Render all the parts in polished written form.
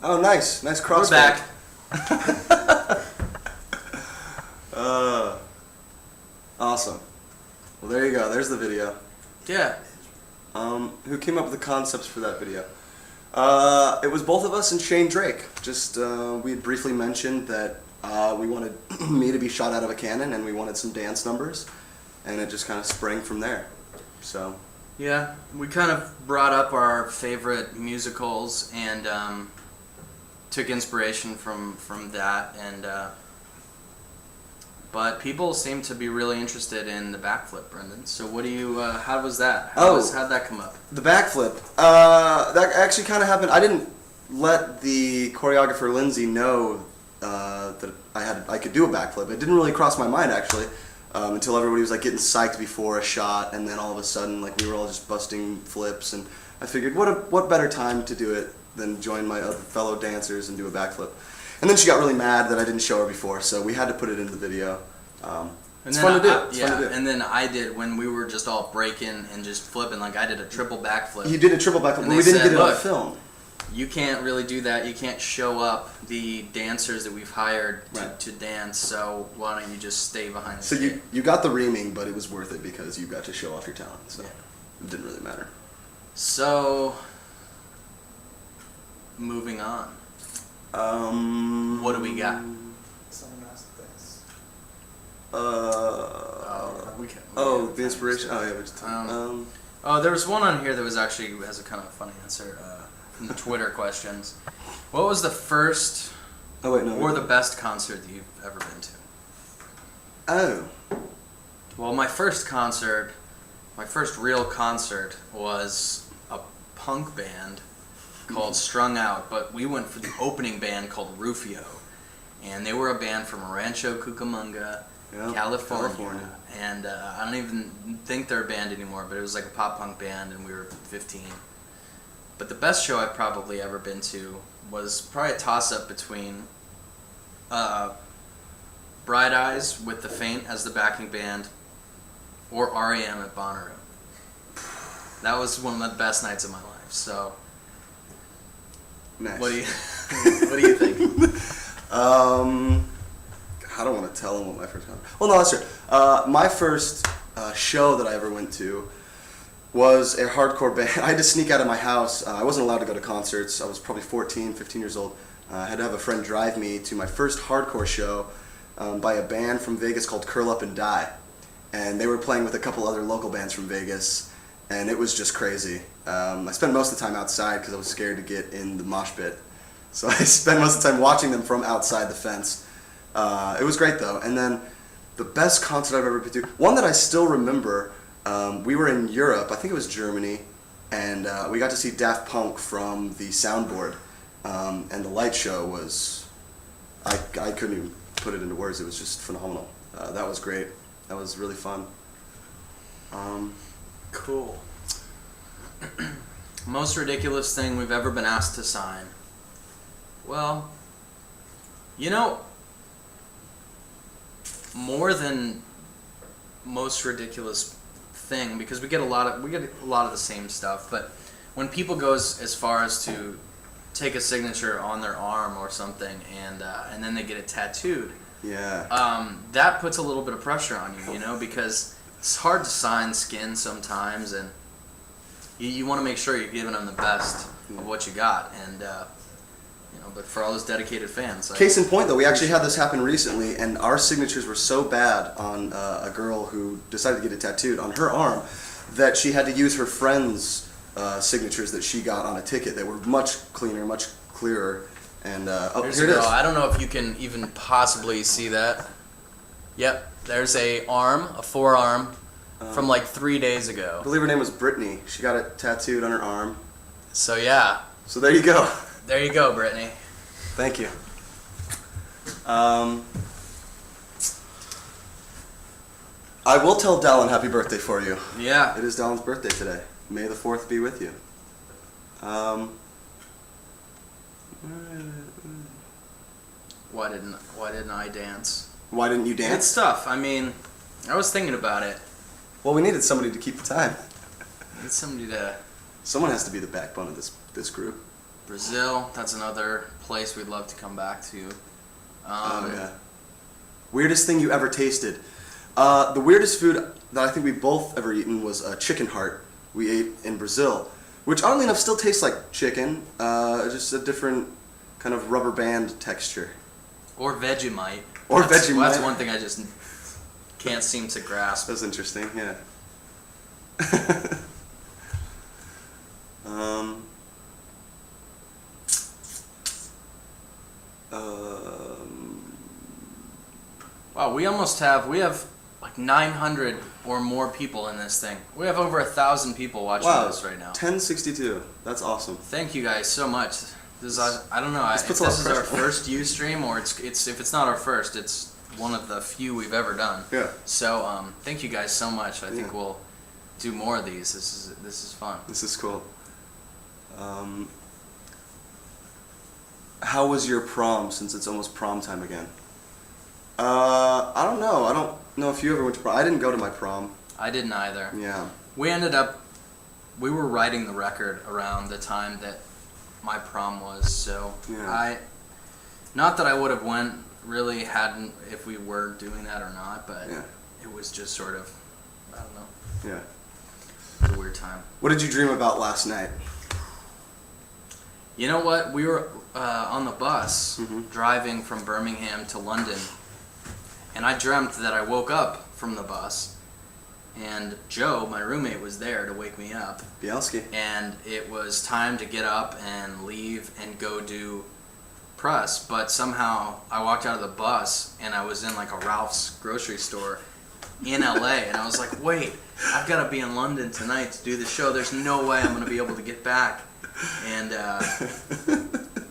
Oh, nice. Nice crossfade. We're back. Awesome. Well, there you go. There's the video. Yeah. Who came up with the concepts for that video? It was both of us and Shane Drake. Just, we had briefly mentioned that we wanted me to be shot out of a cannon and we wanted some dance numbers. And it just kind of sprang from there. So. Yeah, we kind of brought up our favorite musicals and took inspiration from that. And but people seem to be really interested in the backflip, Brendan. So what do you? How was that? How'd that come up? The backflip. That actually kind of happened. I didn't let the choreographer Lindsay know that I could do a backflip. It didn't really cross my mind actually. Until everybody was like getting psyched before a shot, and then all of a sudden like we were all just busting flips, and I figured what better time to do it than join my other fellow dancers and do a backflip. And then she got really mad that I didn't show her before, so we had to put it in the video. It's fun to do. And then I did when we were just all breaking and just flipping. Like I did a triple backflip. You did a triple backflip, but we didn't get it on film. You can't really do that. You can't show up the dancers that we've hired to dance, so why don't you just stay behind the stage? So you got the reaming, but it was worth it because you got to show off your talent, so it didn't really matter. So, moving on. What do we got? Someone asked this. The inspiration. Oh, yeah, we just there was one on here that was actually has a kind of funny answer. From the Twitter questions. What was the first or the best concert that you've ever been to? Oh. Well, my first real concert was a punk band called Strung Out, but we went for the opening band called Rufio. And they were a band from Rancho Cucamonga, California. And I don't even think they're a band anymore, but it was like a pop punk band, and we were 15. But the best show I've probably ever been to was probably a toss-up between Bright Eyes with The Faint as the backing band or R.E.M. at Bonnaroo. That was one of the best nights of my life. So, nice. What do you think? I don't want to tell them what my first concert. Well, no, that's true. My first show that I ever went to was a hardcore band. I had to sneak out of my house. I wasn't allowed to go to concerts. I was probably 14, 15 years old. I had to have a friend drive me to my first hardcore show by a band from Vegas called Curl Up and Die. And they were playing with a couple other local bands from Vegas, and it was just crazy. I spent most of the time outside because I was scared to get in the mosh pit. So I spent most of the time watching them from outside the fence. It was great though. And then the best concert I've ever been to, one that I still remember, we were in Europe, I think it was Germany, and we got to see Daft Punk from the soundboard, and the light show was, I couldn't even put it into words, it was just phenomenal. That was great. That was really fun. Cool. Most ridiculous thing we've ever been asked to sign. Well, more than most ridiculous thing, because we get a lot of the same stuff, but when people go as far as to take a signature on their arm or something and then they get it tattooed, that puts a little bit of pressure on you, because it's hard to sign skin sometimes, and you want to make sure you're giving them the best of what you got, and but for all those dedicated fans. Case in point, though, we actually had this happen recently, and our signatures were so bad on a girl who decided to get it tattooed on her arm that she had to use her friend's signatures that she got on a ticket that were much cleaner, much clearer. And here it is. I don't know if you can even possibly see that. Yep, there's a forearm from like 3 days ago. I believe her name was Brittany. She got it tattooed on her arm. So yeah. So there you go. There you go, Brittany. Thank you. I will tell Dallin happy birthday for you. Yeah. It is Dallin's birthday today. May the 4th be with you. Why didn't I dance? Why didn't you dance? It's tough. I mean, I was thinking about it. Well, we needed somebody to keep the time. Need somebody to... Someone has to be the backbone of this group. Brazil, that's another place we'd love to come back to. Oh yeah. Weirdest thing you ever tasted? The weirdest food that I think we both ever eaten was a chicken heart we ate in Brazil, which oddly enough still tastes like chicken, just a different kind of rubber band texture. Or Vegemite. Or Vegemite. Vegemite. That's one thing I just can't seem to grasp. That's interesting, yeah. um, Wow, we have like 900 or more people in this thing. We have over 1,000 people watching wow, this right now. 1062. That's awesome. Thank you guys so much. This is, I don't know This if puts a lot this of is our pressure. first Ustream or it's if it's not our first, it's one of the few we've ever done. Yeah. So thank you guys so much. I think Yeah. we'll do more of these. This is fun. This is cool. How was your prom, since it's almost prom time again? I don't know. I don't know if you ever went to prom. I didn't go to my prom. I didn't either. Yeah. We were writing the record around the time that my prom was, so Yeah. not that I would have went really hadn't if we were doing that or not, but Yeah. it was just sort of, I don't know, Yeah. it was a weird time. What did you dream about last night? You know what? We were on the bus Mhm. driving from Birmingham to London, and I dreamt that I woke up from the bus, and Joe, my roommate, was there to wake me up, Bielski. and it was time to get up and leave and go do press, but somehow I walked out of the bus and I was in like a Ralph's grocery store in LA, and I was like, wait, I've got to be in London tonight to do the show. There's no way I'm going to be able to get back. And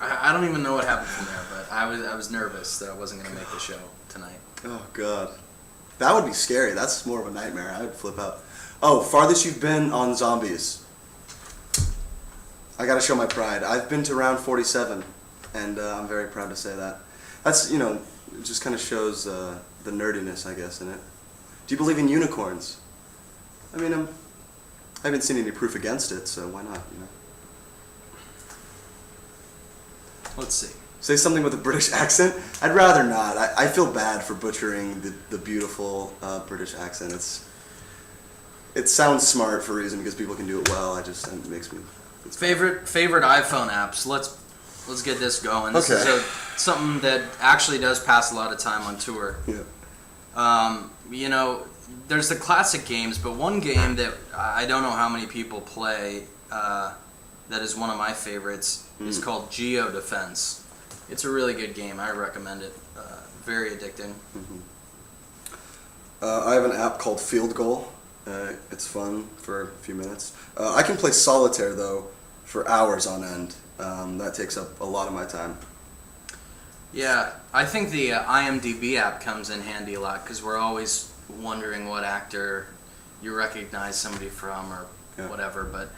I don't even know what happened from there, but I was nervous that I wasn't going to make the show tonight. Oh god, that would be scary. That's more of a nightmare. I would flip out. Oh, farthest you've been on zombies? I gotta show my pride. I've been to round 47, and I'm very proud to say that. That's, you know, it just kind of shows the nerdiness, I guess, in it. Do you believe in unicorns? I mean, I haven't seen any proof against it, so why not, you know? Let's see. Say something with a British accent? I'd rather not. I feel bad for butchering the beautiful British accent. It sounds smart for a reason because people can do it well. It makes me... Favorite iPhone apps. Let's get this going. This Okay. is something that actually does pass a lot of time on tour. Yeah. You know, there's the classic games, but one game that I don't know how many people play that is one of my favorites is called Geo Defense. It's a really good game. I recommend it. Very addicting. I have an app called Field Goal. It's fun for a few minutes. I can play solitaire, though, for hours on end. That takes up a lot of my time. Yeah, I think the IMDb app comes in handy a lot because we're always wondering what actor you recognize somebody from or Yeah. whatever, but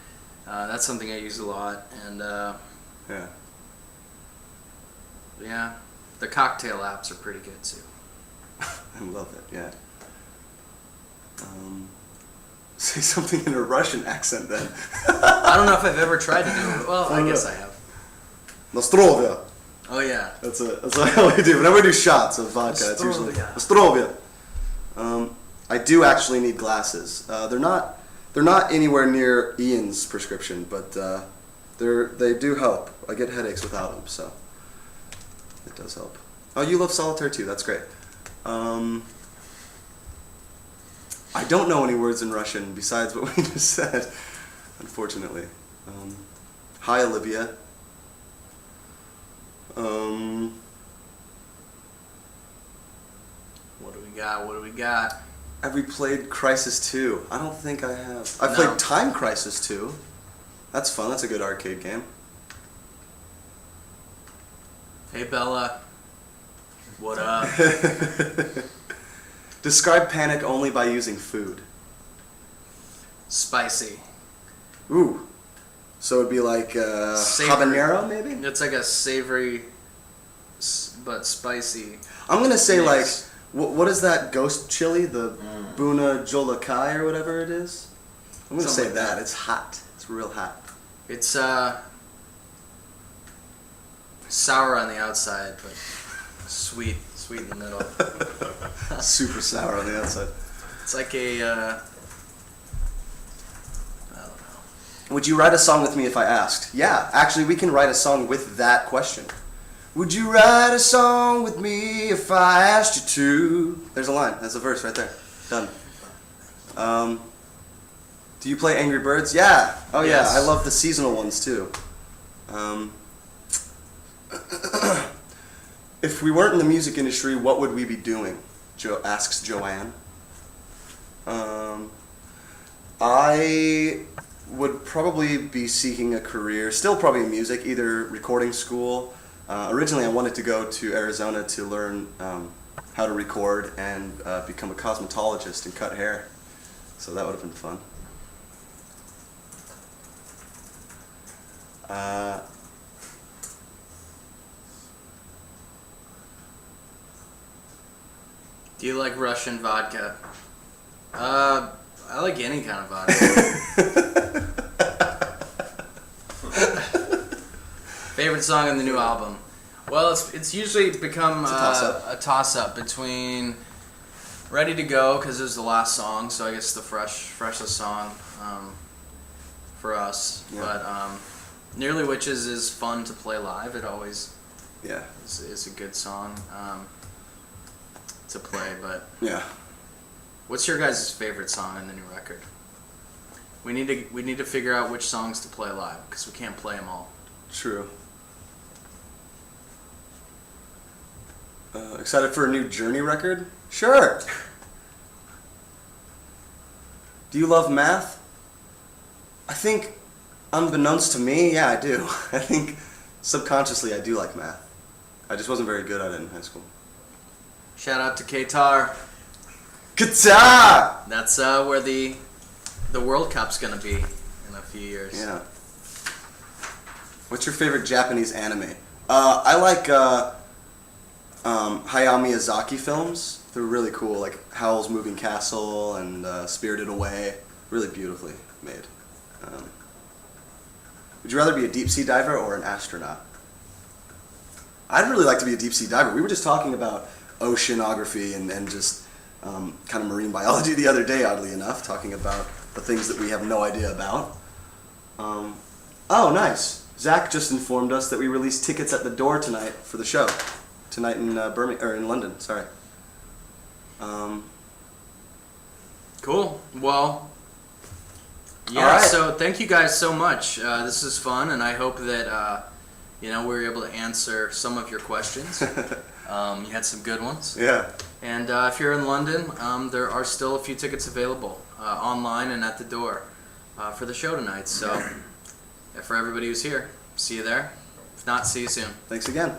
that's something I use a lot. And Yeah. yeah, the cocktail apps are pretty good too. I love it, yeah. Say something in a Russian accent, then. I don't know if I've ever tried to do it. Well, I guess I have. Nostrovia. Oh yeah. That's what we do. Whenever we do shots of vodka, it's usually Nostrovia. Nostrovia. I do actually need glasses. They're not anywhere near Ian's prescription, but they do help. I get headaches without them, so it does help. Oh, you love solitaire too. That's great. I don't know any words in Russian besides what we just said, unfortunately. Hi, Olivia. What do we got? What do we got? Have we played Crisis 2? I don't think I have. I No. played Time Crisis 2. That's fun. That's a good arcade game. Hey Bella. What up? Describe panic only by using food. Spicy. Ooh. So it'd be like Savory. habanero, maybe? It's like a savory, but spicy. I'm going to say mix. what is that ghost chili? The Buna Jolakai or whatever it is? I'm going to say Something like that. that. It's hot. It's real hot. It's sour on the outside, but sweet in the middle. Super sour on the outside. It's like a, I don't know. Would you write a song with me if I asked? Yeah, actually, we can write a song with that question. Would you write a song with me if I asked you to? There's a line. That's a verse right there. Done. Do you play Angry Birds? Yeah. Oh yeah, Yes. I love the seasonal ones too. If we weren't in the music industry, what would we be doing? Asks Joanne. I would probably be seeking a career, still probably in music, either recording school. Originally, I wanted to go to Arizona to learn how to record and become a cosmetologist and cut hair. So that would have been fun. Do you like Russian vodka? I like any kind of vodka. Favorite song on the new album? Well, it's usually become It's a toss-up. a toss-up between Ready to Go, because it was the last song, so I guess the freshest song for us. Yeah. But Nearly Witches is fun to play live. It always Yeah. is a good song to play. But Yeah. what's your guys' favorite song on the new record? We need to figure out which songs to play live, because we can't play them all. True. Excited for a new Journey record? Sure. Do you love math? I think, unbeknownst to me, yeah, I do. I think subconsciously I do like math. I just wasn't very good at it in high school. Shout out to Qatar. Guitar! That's where the World Cup's gonna be in a few years. Yeah. What's your favorite Japanese anime? I like Hayao Miyazaki films. They're really cool, like Howl's Moving Castle and Spirited Away. Really beautifully made. Would you rather be a deep sea diver or an astronaut? I'd really like to be a deep sea diver. We were just talking about oceanography and just kind of marine biology the other day, oddly enough, talking about the things that we have no idea about. Oh, nice. Zach just informed us that we released tickets at the door tonight for the show. Tonight in Birmingham, or in London, sorry. Cool. Well, yeah. All right. So thank you guys so much. This is fun, and I hope that we were able to answer some of your questions. You had some good ones. Yeah. And if you're in London, there are still a few tickets available online and at the door for the show tonight. So for everybody who's here, see you there. If not, see you soon. Thanks again.